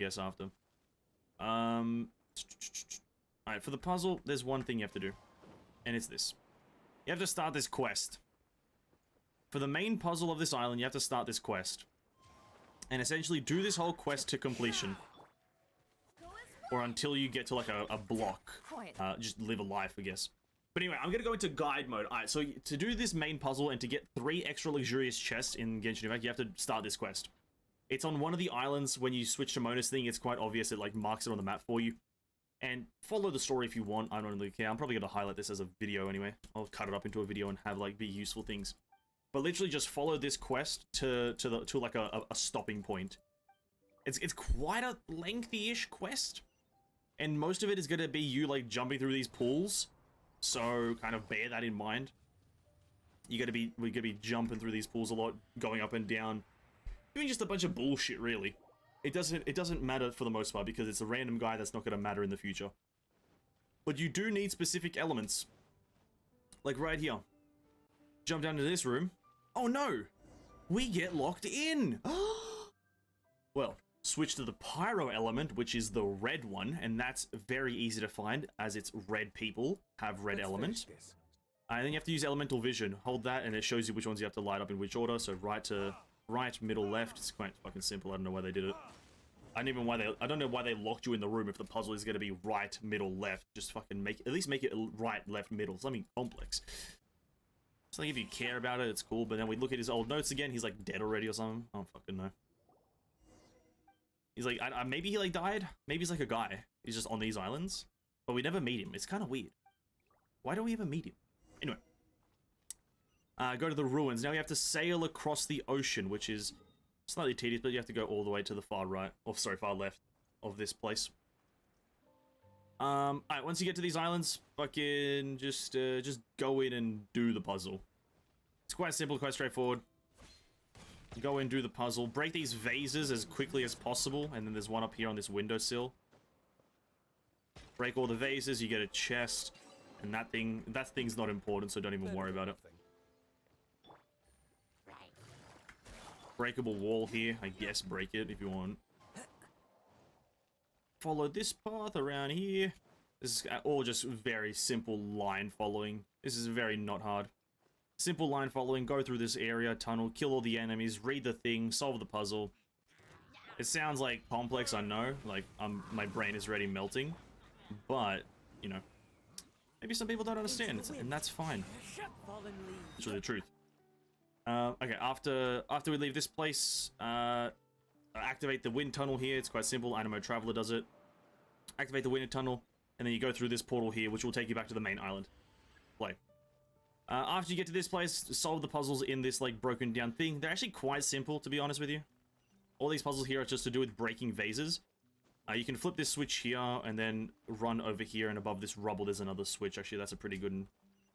guess, after. Alright, for the puzzle, there's one thing you have to do. And it's this. You have to start this quest. For the main puzzle of this island, you have to start this quest. And essentially do this whole quest to completion. Or until you get to like a block. Just live a life, I guess. But anyway, I'm gonna go into guide mode. Alright, so to do this main puzzle and to get 3 extra luxurious chests in Genshin Impact, you have to start this quest. It's on one of the islands. When you switch to Mona's thing, it's quite obvious. It like marks it on the map for you. And follow the story if you want. I don't really care. I'm probably gonna highlight this as a video anyway. I'll cut it up into a video and have like be useful things. But literally just follow this quest to like a stopping point. It's quite a lengthy-ish quest. And most of it is going to be you, like, jumping through these pools. So, kind of bear that in mind. We're going to be jumping through these pools a lot, going up and down. Doing just a bunch of bullshit, really. It doesn't matter for the most part, because it's a random guy that's not going to matter in the future. But you do need specific elements. Like right here. Jump down to this room. Oh no! We get locked in! Well, switch to the pyro element, which is the red one, and that's very easy to find, as it's red people have red element. And then you have to use elemental vision. Hold that, and it shows you which ones you have to light up in which order. So right to right, middle, left. It's quite fucking simple. I don't know why they did it. I don't know why they locked you in the room if the puzzle is going to be right, middle, left. Just fucking at least make it right, left, middle. Something complex. So like if you care about it, it's cool. But then we look at his old notes again. He's like dead already or something. I don't fucking know. He's like, maybe he like died. Maybe he's like a guy. He's just on these islands. But we never meet him. It's kind of weird. Why don't we ever meet him? Anyway. Go to the ruins. Now you have to sail across the ocean, which is slightly tedious, but you have to go all the way to the far right. Or sorry, far left of this place. Alright, once you get to these islands, fucking just go in and do the puzzle. It's quite simple, quite straightforward. Go in, do the puzzle. Break these vases as quickly as possible, and then there's one up here on this windowsill. Break all the vases, you get a chest, and that thing's not important, so don't even worry about it. Breakable wall here, I guess break it if you want. Follow this path around here. This is all just very simple line following. This is very not hard. Simple line following, go through this area, tunnel, kill all the enemies, read the thing, solve the puzzle. It sounds like complex, I know, like my brain is already melting, but, you know, maybe some people don't understand, and that's fine. It's really the truth. Okay, after we leave this place, activate the wind tunnel here. It's quite simple. Animo Traveler does it. Activate the wind tunnel, and then you go through this portal here, which will take you back to the main island. Play. After you get to this place, solve the puzzles in this, like, broken down thing. They're actually quite simple, to be honest with you. All these puzzles here are just to do with breaking vases. You can flip this switch here, and then run over here, and above this rubble there's another switch. Actually, that's a pretty good and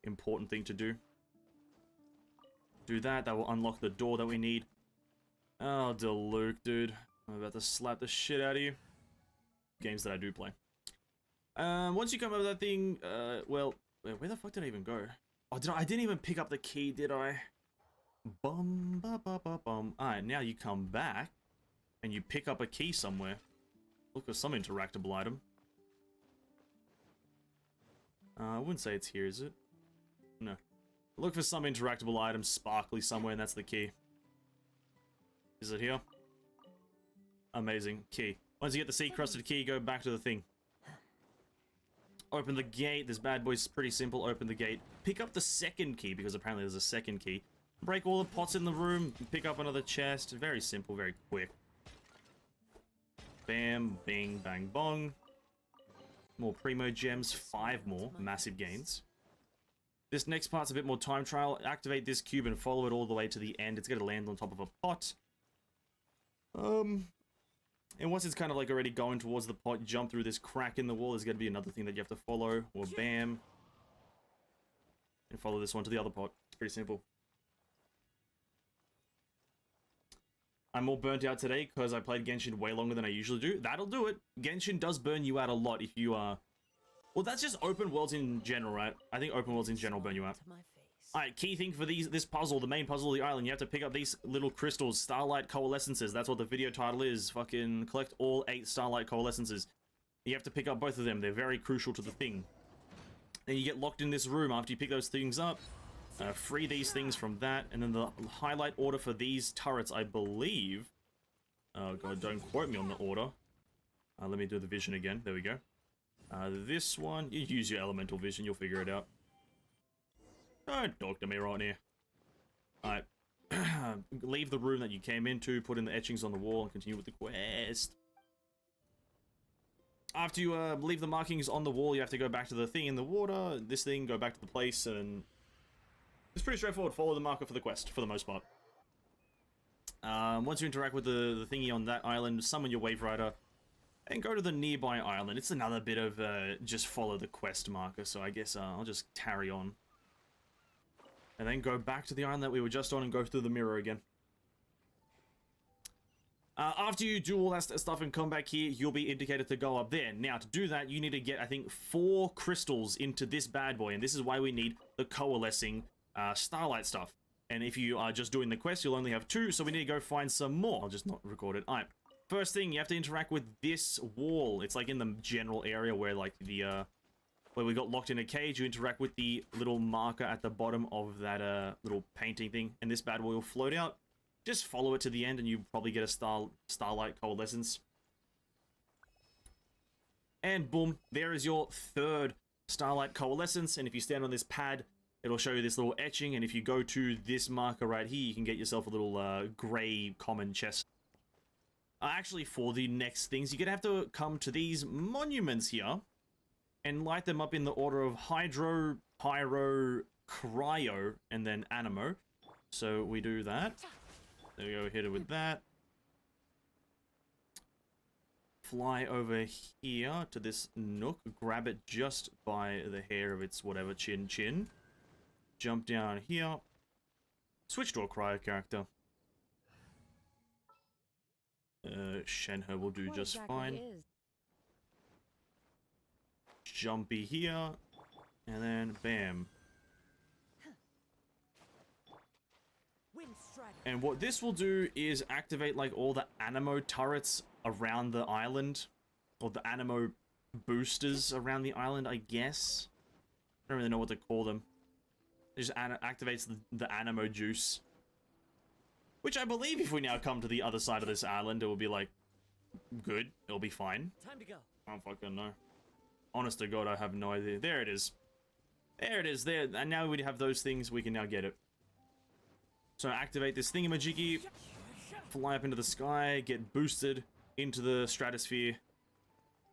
important thing to do. Do that. That will unlock the door that we need. Oh, Luke, dude. I'm about to slap the shit out of you. Games that I do play. Once you come over that thing, well, where the fuck did I even go? Oh, I didn't even pick up the key, did I? Bum, ba, ba, ba, bum. Alright, now you come back, and you pick up a key somewhere. Look for some interactable item. I wouldn't say it's here, is it? No. Look for some interactable item, sparkly somewhere, and that's the key. Is it here? Amazing. Key. Once you get the sea-crusted key, go back to the thing. Open the gate. This bad boy's pretty simple. Open the gate. Pick up the second key, because apparently there's a second key. Break all the pots in the room. Pick up another chest. Very simple, very quick. Bam, bing, bang, bong. More Primo Gems. 5 more. Massive gains. This next part's a bit more time trial. Activate this cube and follow it all the way to the end. It's going to land on top of a pot. And once it's kind of like already going towards the pot, jump through this crack in the wall. There's going to be another thing that you have to follow. Or bam. And follow this one to the other pot. It's pretty simple. I'm all burnt out today because I played Genshin way longer than I usually do. That'll do it. Genshin does burn you out a lot if you are... Well, that's just open worlds in general, right? I think open worlds in general burn you out. Alright, key thing for this puzzle, the main puzzle of the island, you have to pick up these little crystals, Starlight Coalescences. That's what the video title is. Fucking collect all 8 Starlight Coalescences. You have to pick up both of them. They're very crucial to the thing. And you get locked in this room after you pick those things up. Free these things from that. And then the highlight order for these turrets, I believe... Oh god, don't quote me on the order. Let me do the vision again. There we go. This one, you use your elemental vision, you'll figure it out. Don't talk to me right now. Alright. Leave the room that you came into, put in the etchings on the wall, and continue with the quest. After you leave the markings on the wall, you have to go back to the thing in the water, this thing, go back to the place, and... It's pretty straightforward. Follow the marker for the quest, for the most part. Once you interact with the thingy on that island, summon your Wave Rider, and go to the nearby island. It's another bit of just follow the quest marker, so I guess I'll just carry on. And then go back to the island that we were just on and go through the mirror again. After you do all that stuff and come back here, you'll be indicated to go up there. Now, to do that, you need to get, I think, 4 crystals into this bad boy, and this is why we need the coalescing Starlight stuff. And if you are just doing the quest, you'll only have 2, so we need to go find some more. I'll just not record it. Alright, first thing, you have to interact with this wall. It's like in the general area where, like, the, where we got locked in a cage. You interact with the little marker at the bottom of that little painting thing, and this bad boy will float out. Just follow it to the end and you probably get a Starlight Coalescence. And boom, there is your 3rd Starlight Coalescence, and if you stand on this pad, it'll show you this little etching, and if you go to this marker right here, you can get yourself a little grey common chest. Actually, for the next things, you're gonna have to come to these monuments here, and light them up in the order of Hydro, Pyro, Cryo, and then Animo. So we do that. There we go, hit it with that. Fly over here to this nook, grab it just by the hair of its whatever chin. Jump down here. Switch to a cryo character. Shenhe will do just fine. Jumpy here. And then bam. And what this will do is activate like all the Animo turrets around the island. Or the Animo boosters around the island, I guess. I don't really know what to call them. It just activates the Animo juice. Which I believe if we now come to the other side of this island, it will be like, good. It'll be fine. Time to go. I don't fucking know. Honest to God, I have no idea. There it is. There it is. There. And now we have those things, we can now get it. So activate this thingamajiggy. Fly up into the sky. Get boosted into the stratosphere.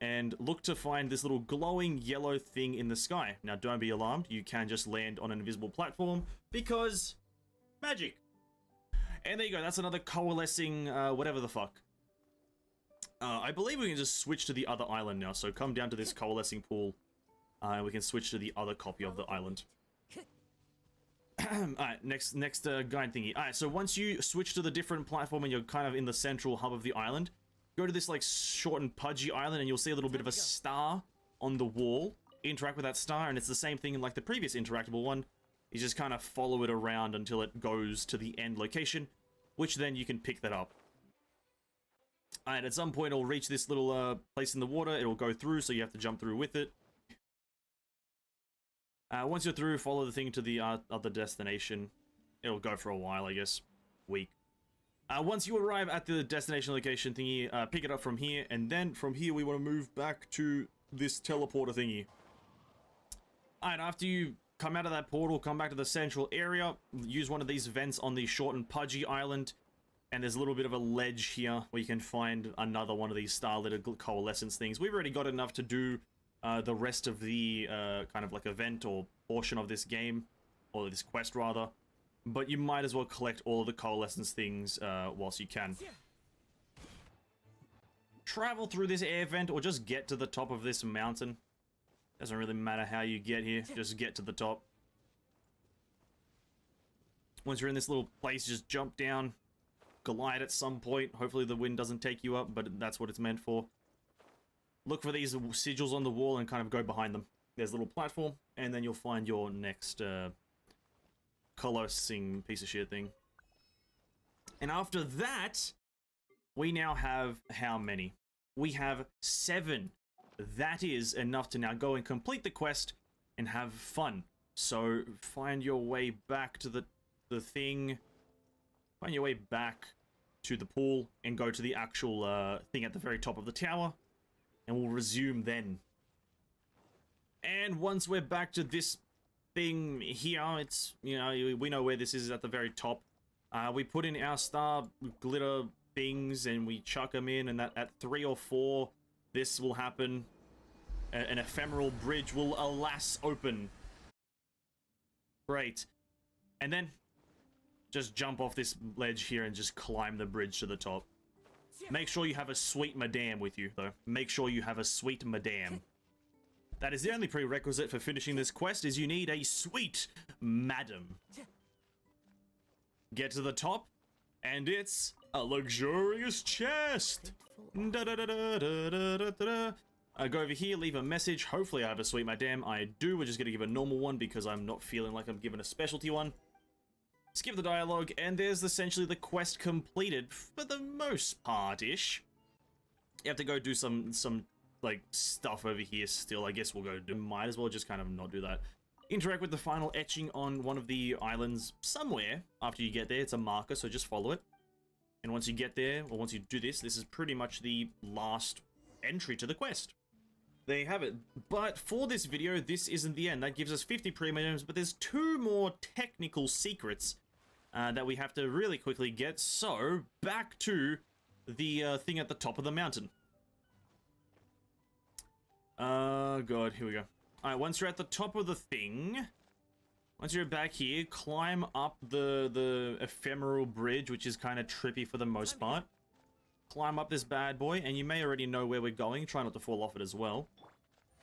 And look to find this little glowing yellow thing in the sky. Now, don't be alarmed. You can just land on an invisible platform because magic. And there you go. That's another coalescing whatever the fuck. I believe we can just switch to the other island now. So come down to this coalescing pool. And we can switch to the other copy of the island. Alright, next guide thingy. Alright, so once you switch to the different platform and you're kind of in the central hub of the island, go to this like short and pudgy island and you'll see a little bit of a star on the wall. Interact with that star, and it's the same thing in like the previous interactable one. You just kind of follow it around until it goes to the end location, which then you can pick that up. Alright, at some point it'll reach this little place in the water, it'll go through, so you have to jump through with it. Once you're through, follow the thing to the other destination. It'll go for a while, I guess. Week. Once you arrive at the destination location thingy, pick it up from here, and then from here we want to move back to this teleporter thingy. Alright, after you come out of that portal, come back to the central area, use one of these vents on the short and pudgy island, and there's a little bit of a ledge here where you can find another one of these Starlight Coalescence things. We've already got enough to do the rest of the kind of like event or portion of this game, or this quest rather, but you might as well collect all of the Coalescence things whilst you can. Travel through this air vent or just get to the top of this mountain. Doesn't really matter how you get here, just get to the top. Once you're in this little place, just jump down, glide at some point. Hopefully the wind doesn't take you up, but that's what it's meant for. Look for these sigils on the wall and kind of go behind them. There's a little platform, and then you'll find your next coalescing piece of shit thing. And after that, we now have how many? We have 7. That is enough to now go and complete the quest and have fun. So find your way back to the thing. Find your way back to the pool and go to the actual thing at the very top of the tower. And we'll resume then. And once we're back to this thing here, it's, you know, we know where this is at the very top. We put in our star glitter things and we chuck them in, and that at 3 or 4, this will happen. An ephemeral bridge will alas open. Great. And then just jump off this ledge here and just climb the bridge to the top. Make sure you have a sweet madame with you, though. Make sure you have a sweet madame. That is the only prerequisite for finishing this quest, is you need a sweet madam. Get to the top, and it's a luxurious chest. Da -da -da -da -da -da -da -da. I go over here, leave a message. Hopefully I have a sweet madame. I do. We're just going to give a normal one because I'm not feeling like I'm given a specialty one. Skip the dialogue, and there's essentially the quest completed for the most part-ish. You have to go do some like, stuff over here still. I guess we'll go do. Might as well just kind of not do that. Interact with the final etching on one of the islands somewhere after you get there. It's a marker, so just follow it. And once you get there, or once you do this, this is pretty much the last entry to the quest. There you have it. But for this video, this isn't the end. That gives us 50 premiums, but there's 2 more technical secrets that we have to really quickly get. So, back to the thing at the top of the mountain. God, here we go. Alright, once you're at the top of the thing, once you're back here, climb up the ephemeral bridge, which is kind of trippy for the most part. Climb up this bad boy, and you may already know where we're going. Try not to fall off it as well.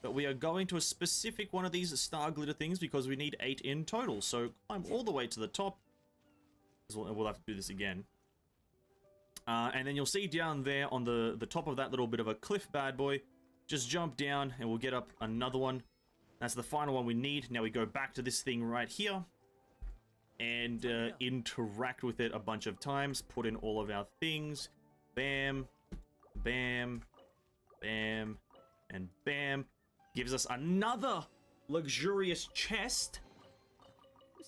But we are going to a specific one of these star glitter things because we need 8 in total. So climb all the way to the top. We'll have to do this again. And then you'll see down there on the top of that little bit of a cliff bad boy, just jump down and we'll get up another one. That's the final one we need. Now we go back to this thing right here and interact with it a bunch of times. Put in all of our things. Bam, bam, bam, and bam. Gives us another luxurious chest.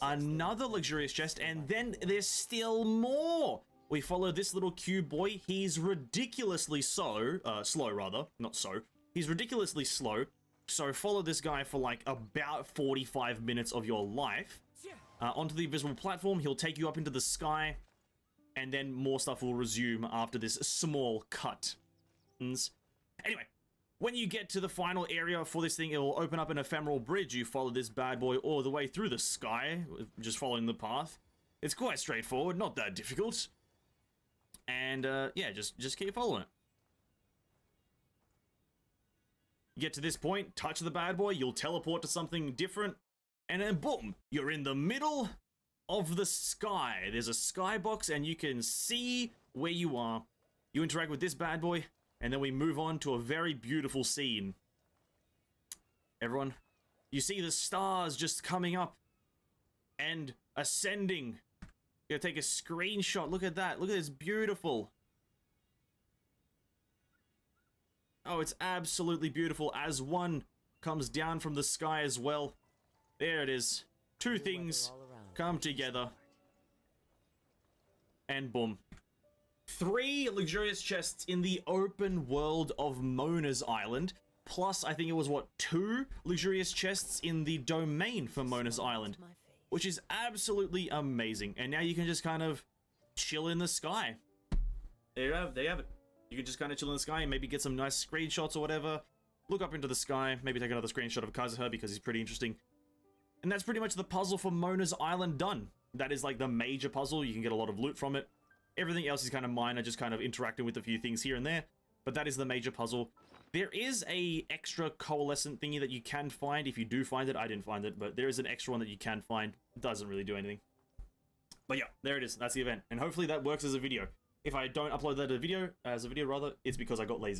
Another luxurious chest, and then there's still more. We follow this little cube boy. He's ridiculously slow, He's ridiculously slow. So follow this guy for like about 45 minutes of your life. Onto the invisible platform, he'll take you up into the sky, and then more stuff will resume after this small cut. Anyway, when you get to the final area for this thing, it will open up an ephemeral bridge. You follow this bad boy all the way through the sky, just following the path. It's quite straightforward, not that difficult. And, yeah, just keep following it. You get to this point, touch the bad boy, you'll teleport to something different, and then boom, you're in the middle of the sky. There's a skybox, and you can see where you are. You interact with this bad boy, and then we move on to a very beautiful scene. Everyone, you see the stars just coming up and ascending. You're gonna take a screenshot. Look at that. Look at this. Beautiful. Oh, it's absolutely beautiful as one comes down from the sky as well. There it is. 2 things come together. And boom. 3 luxurious chests in the open world of Mona's Island. Plus, I think it was, what, 2 luxurious chests in the domain for Mona's Island. Which is absolutely amazing. And now you can just kind of chill in the sky. There you have it. You can just kind of chill in the sky and maybe get some nice screenshots or whatever. Look up into the sky. Maybe take another screenshot of Kazuha because he's pretty interesting. And that's pretty much the puzzle for Mona's Island done. That is like the major puzzle. You can get a lot of loot from it. Everything else is kind of minor, just kind of interacting with a few things here and there. But that is the major puzzle. There is a extra coalescent thingy that you can find if you do find it. I didn't find it, but there is an extra one that you can find. It doesn't really do anything. But yeah, there it is. That's the event. And hopefully that works as a video. If I don't upload that as a video, it's because I got lazy.